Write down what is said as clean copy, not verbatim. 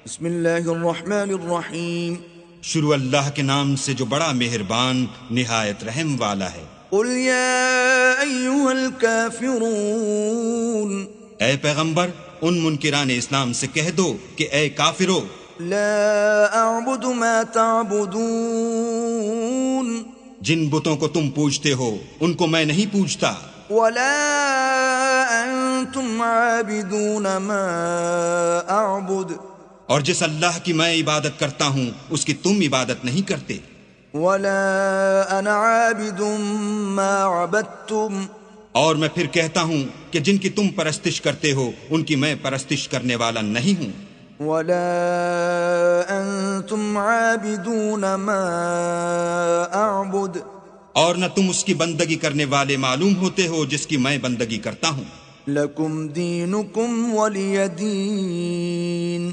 بسم اللہ الرحمن الرحیم شروع اللہ کے نام سے جو بڑا مہربان نہایت رحم والا ہے۔ قل یا ایہا الکافرون، اے پیغمبر ان منکران اسلام سے کہہ دو کہ اے کافرو، لا اعبد ما تعبدون، جن بتوں کو تم پوجتے ہو ان کو میں نہیں پوجتا، ولا انتم عابدون ما اعبد، اور جس اللہ کی میں عبادت کرتا ہوں اس کی تم عبادت نہیں کرتے، ولا انا عابد ما عبدتم، اور میں پھر کہتا ہوں کہ جن کی تم پرستش کرتے ہو ان کی میں پرستش کرنے والا نہیں ہوں، ولا انتم عابدون ما اعبد، اور نہ تم اس کی بندگی کرنے والے معلوم ہوتے ہو جس کی میں بندگی کرتا ہوں۔ لکم دینکم ولی دین۔